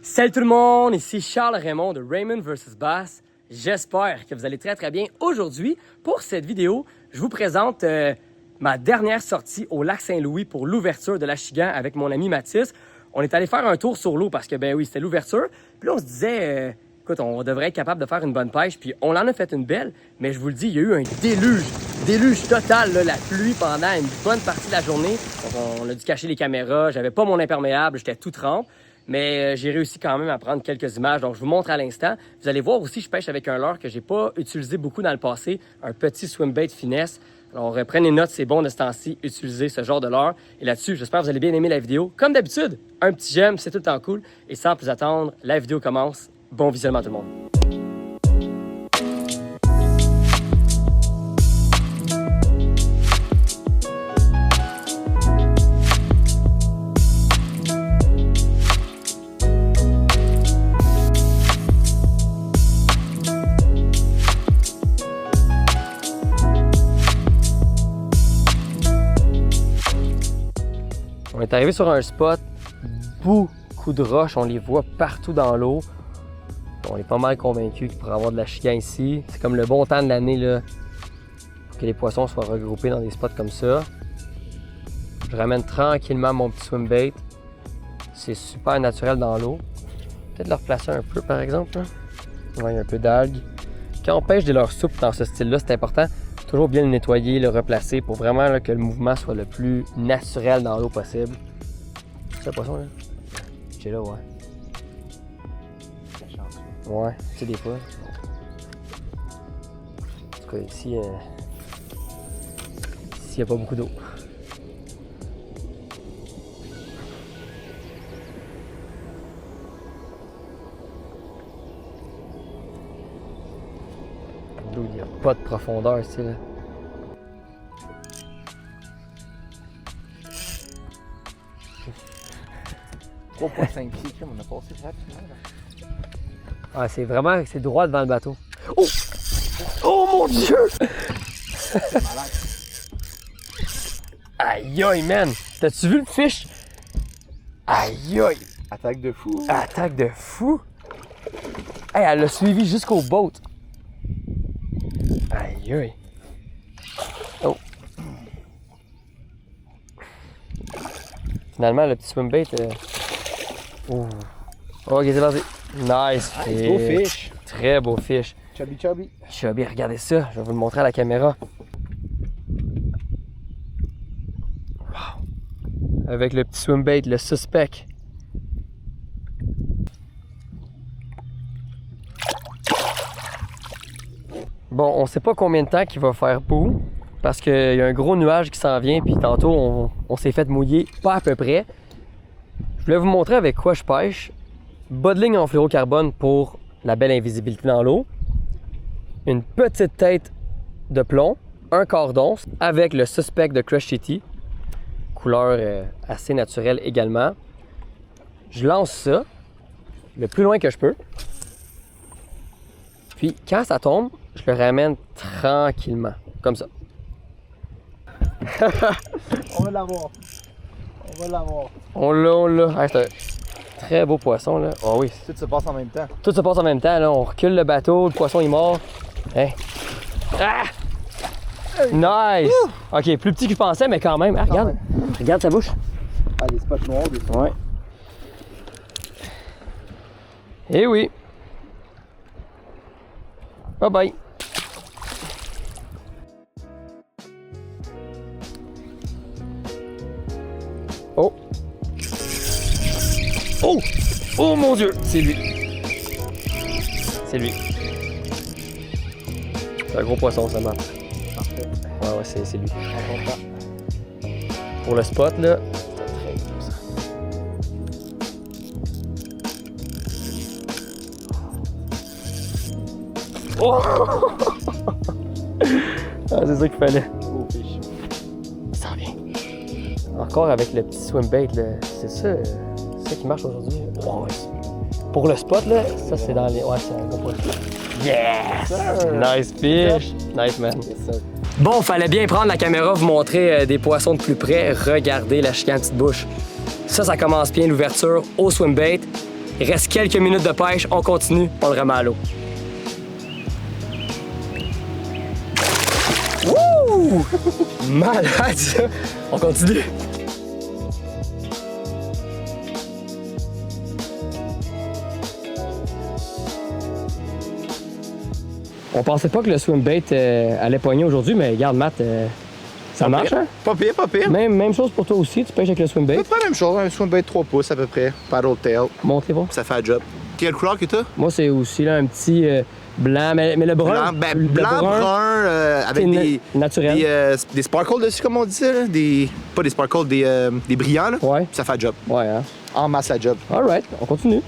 Salut tout le monde, ici Charles Raymond de Raymond vs Bass. J'espère que vous allez très bien. Aujourd'hui, pour cette vidéo, je vous présente ma dernière sortie au lac Saint-Louis pour l'ouverture de l'Achigan avec mon ami Mathis. On est allé faire un tour sur l'eau parce que, ben oui, c'était l'ouverture. Puis là, on se disait, écoute, on devrait être capable de faire une bonne pêche. Puis on en a fait une belle, mais je vous le dis, il y a eu un déluge total, là, la pluie pendant une bonne partie de la journée. Donc, on a dû cacher les caméras, j'avais pas mon imperméable, j'étais tout trempe. Mais j'ai réussi quand même à prendre quelques images, donc je vous montre à l'instant. Vous allez voir aussi, je pêche avec un leurre que j'ai pas utilisé beaucoup dans le passé, un petit swim bait finesse. Alors prenez note, c'est bon de ce temps-ci utiliser ce genre de leurre. Et là-dessus, j'espère que vous allez bien aimer la vidéo. Comme d'habitude, un petit j'aime, c'est tout le temps cool. Et sans plus attendre, la vidéo commence. Bon visionnement tout le monde. On est arrivé sur un spot, beaucoup de roches, on les voit partout dans l'eau. On est pas mal convaincus qu'il pourrait y avoir de l'Achigan ici. C'est comme le bon temps de l'année là, pour que les poissons soient regroupés dans des spots comme ça. Je ramène tranquillement mon petit swim bait. C'est super naturel dans l'eau. Peut-être le replacer un peu par exemple. Ouais, il y a un peu d'algues. Quand on pêche des leurres souples dans ce style-là, c'est important. Toujours bien le nettoyer, le replacer pour vraiment là, que le mouvement soit le plus naturel dans l'eau possible. C'est un poisson là? J'ai là, ouais. Ouais, tu sais des fois. En tout cas, ici, il n'y a pas beaucoup d'eau. Il n'y a pas de profondeur ici. Là. Trois points 5 pieds, on a passé rapidement. Ah, c'est vraiment, c'est droit devant le bateau. Oh! Oh mon Dieu! Aïe aïe, man! T'as-tu vu le fish? Aïe aïe! Attaque de fou. Attaque de fou! Hey, elle l'a suivi jusqu'au boat. Aïe aïe! Oh! Finalement, le petit swim bait. Oh! Ok, c'est parti! Nice! Nice, beau fish! Très beau fish! Chubby, chubby! Chubby, regardez ça! Je vais vous le montrer à la caméra. Wow! Avec le petit swim bait, le suspect. Bon, on sait pas combien de temps qu'il va faire beau parce qu'il y a un gros nuage qui s'en vient puis tantôt on s'est fait mouiller pas à peu près. Je voulais vous montrer avec quoi je pêche. Bas de ligne en fluorocarbone pour la belle invisibilité dans l'eau. Une petite tête de plomb, un quart d'once avec le suspect de Crush City. Couleur assez naturelle également. Je lance ça le plus loin que je peux. Puis quand ça tombe, je le ramène tranquillement, comme ça. On va l'avoir. On va l'avoir. On l'a. Ah, c'est un très beau poisson, là. Oh oui. Tout se passe en même temps. Tout se passe en même temps, là. On recule le bateau, le poisson est mort. Hein? Ah! Nice! Ok, plus petit que je pensais, mais quand même. Ah, regarde. Regarde sa bouche. Ah, des spots noirs, des spots. Ouais. Eh oui. Bye bye. Oh. Oh. Oh mon Dieu. C'est lui. C'est lui. C'est un gros poisson, ça marche. Parfait. Ouais, c'est lui. On comprend. Pour le spot, là. C'est un très gros ça. Oh! Ah, c'est ça qu'il fallait. Beau fish. Ça revient. Encore avec le petit swim bait, là. C'est ça qui marche aujourd'hui. Ouais. Pour le spot, là, ça c'est dans les. Ouais, c'est un gros poisson. Yes! Nice fish! Nice man. Yes, Bon, fallait bien prendre la caméra, vous montrer des poissons de plus près. Regardez la chicane petite bouche. Ça commence bien l'ouverture au swim bait. Il reste quelques minutes de pêche, on continue, on le remet à l'eau. Wouh! Malade ça! On continue. On pensait pas que le swim bait allait pogner aujourd'hui, mais regarde Matt, ça marche, hein? Pas pire, pas pire. Même chose pour toi aussi, tu pêches avec le swim bait. C'est pas la même chose, un swim bait de 3 pouces à peu près, paddle tail, Montrez voir. ça fait un job. Quelle couleur que t'as? Moi, c'est aussi là, un petit blanc, mais le brun. Blanc, brun, avec des sparkles dessus, comme on dit ça, là. Pas des sparkles, des brillants, là. Ouais. Ça fait un job. Ouais, hein? En masse à job. Alright, on continue.